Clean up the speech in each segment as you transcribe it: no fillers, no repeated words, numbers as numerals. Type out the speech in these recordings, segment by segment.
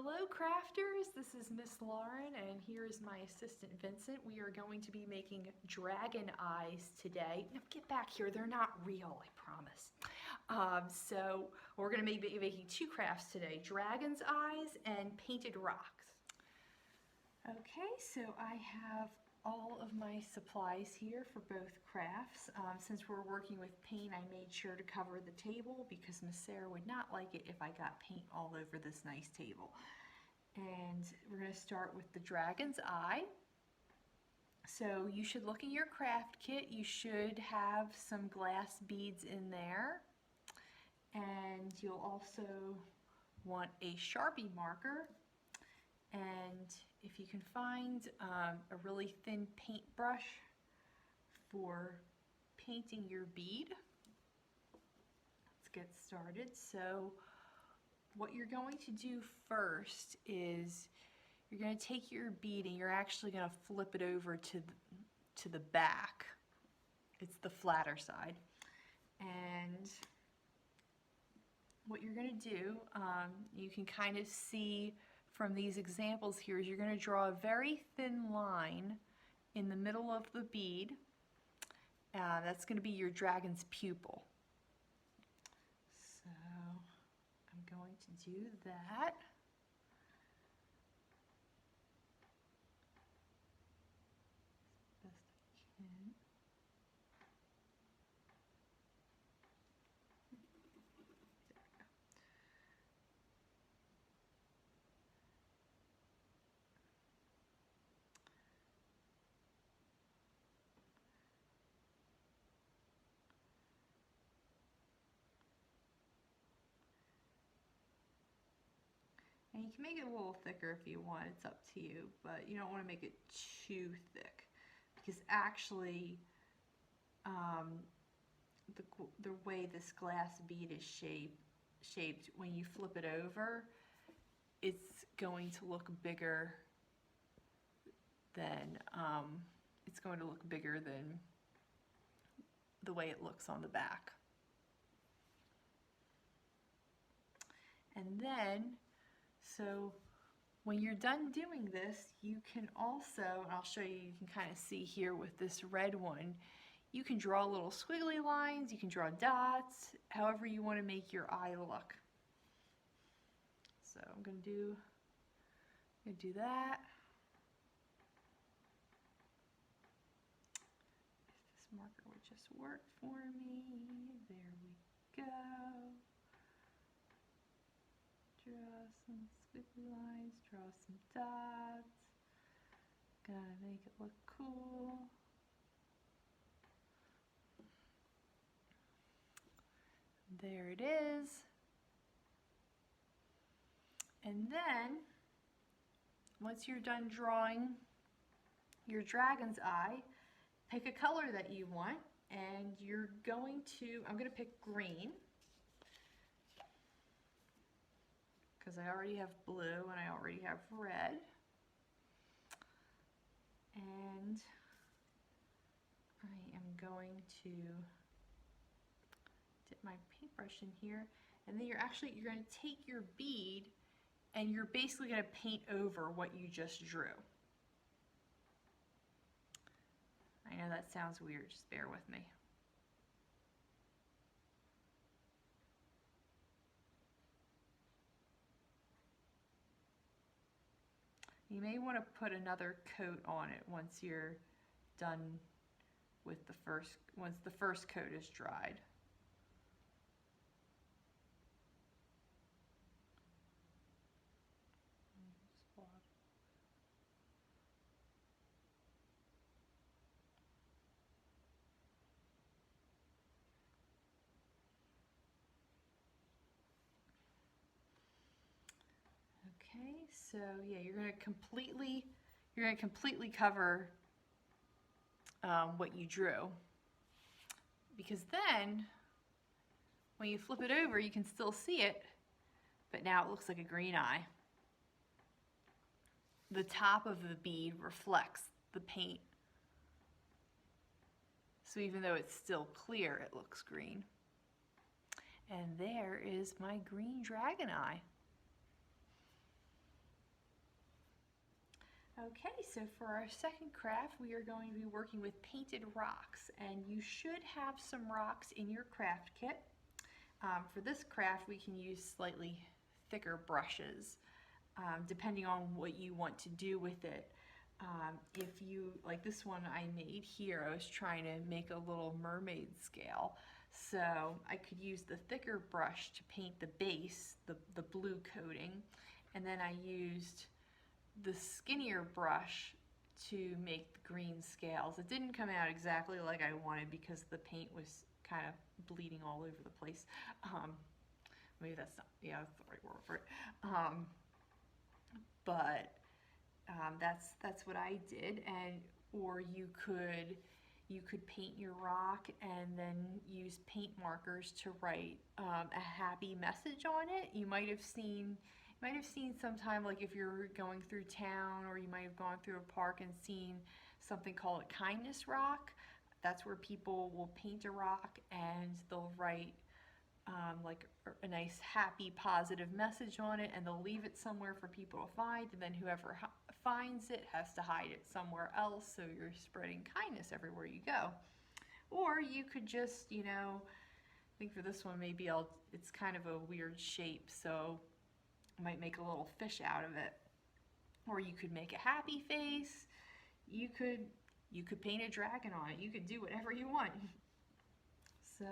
Hello crafters, this is Miss Lauren and here is my assistant Vincent. We are going to be making dragon eyes today. Now get back here, they're not real, I promise. So we're going to be making two crafts today, dragon's eyes and painted rocks. Okay, so I have all of my supplies here for both crafts. Since we're working with paint, I made sure to cover the table because Miss Sarah would not like it if I got paint all over this nice table. And we're going to start with the dragon's eye. So you should look in your craft kit. You should have some glass beads in there. And you'll also want a Sharpie marker. And if you can find a really thin paintbrush for painting your bead. Let's get started. So what you're going to do first is you're going to take your bead and you're actually going to flip it over to the back. It's the flatter side. And what you're going to do, you can kind of see from these examples here, is you're going to draw a very thin line in the middle of the bead. That's going to be your dragon's pupil. So I'm going to do that. Best I can. And you can make it a little thicker if you want, it's up to you, but you don't want to make it too thick because actually the way this glass bead is shaped, when you flip it over, it's going to look bigger than the way it looks on the back. And then, so when you're done doing this, you can also, and I'll show you can kind of see here with this red one, you can draw little squiggly lines, you can draw dots, however you want to make your eye look. So I'm going to do that. If this marker would just work for me. There we go. Draw some squiggly lines, draw some dots. Gotta make it look cool. There it is. And then, once you're done drawing your dragon's eye, pick a color that you want, and you're going to, I'm going to pick green, because I already have blue and I already have red. And I am going to dip my paintbrush in here, and then you're going to take your bead and you're basically going to paint over what you just drew. I know that sounds weird, just bear with me. You may want to put another coat on it once you're done with once the first coat is dried. Okay, so yeah, you're going to completely cover what you drew, because then when you flip it over, you can still see it, but now it looks like a green eye. The top of the bead reflects the paint, so even though it's still clear, it looks green. And there is my green dragon eye. Okay, so for our second craft, we are going to be working with painted rocks, and you should have some rocks in your craft kit. For this craft, we can use slightly thicker brushes, depending on what you want to do with it. If you, like this one I made here, I was trying to make a little mermaid scale. So I could use the thicker brush to paint the base, the blue coating, and then I used the skinnier brush to make the green scales. It didn't come out exactly like I wanted because the paint was kind of bleeding all over the place. Maybe that's not, yeah, that's the right word for it. But that's what I did, and or you could paint your rock and then use paint markers to write a happy message on it. You might have seen sometime, like if you're going through town, or you might have gone through a park and seen something called a kindness rock. That's where people will paint a rock and they'll write like a nice happy positive message on it, and they'll leave it somewhere for people to find, and then whoever finds it has to hide it somewhere else, so you're spreading kindness everywhere you go. Or you could just, I think for this one maybe it's kind of a weird shape, so I might make a little fish out of it. Or you could make a happy face. You could paint a dragon on it. You could do whatever you want. So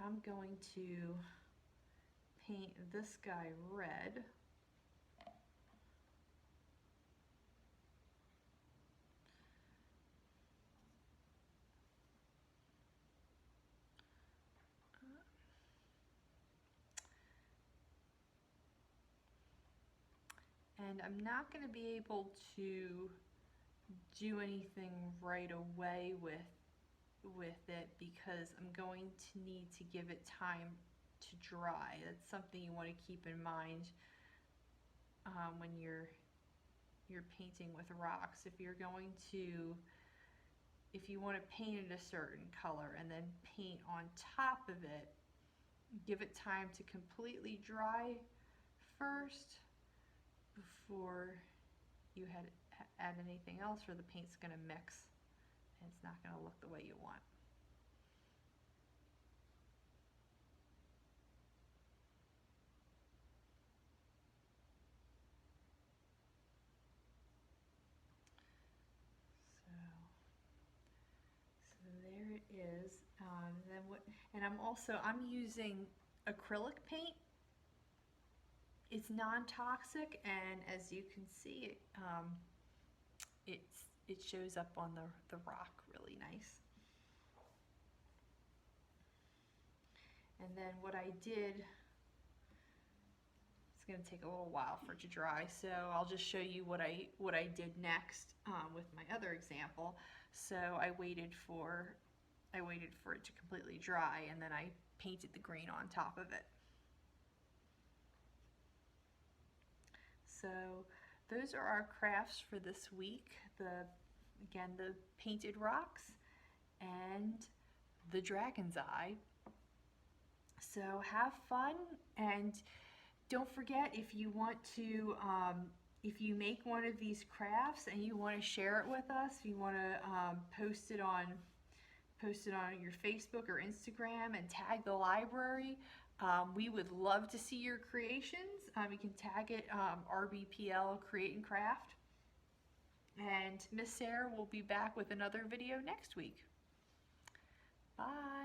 I'm going to paint this guy red. And I'm not going to be able to do anything right away with it because I'm going to need to give it time to dry. That's something you want to keep in mind when you're painting with rocks. If you want to paint it a certain color and then paint on top of it, give it time to completely dry first before you add anything else, or the paint's going to mix and it's not going to look the way you want. So there it is. And I'm using acrylic paint. It's non-toxic, and as you can see, it shows up on the rock really nice. And then what I did, it's going to take a little while for it to dry, so I'll just show you what I did next with my other example. So I waited for it to completely dry, and then I painted the green on top of it. So those are our crafts for this week. Again, the painted rocks and the dragon's eye. So have fun, and don't forget, if you want to, if you make one of these crafts and you want to share it with us, you want to post it on your Facebook or Instagram and tag the library. We would love to see your creations. You can tag it rbplcreate&craft. And Miss Sarah will be back with another video next week. Bye.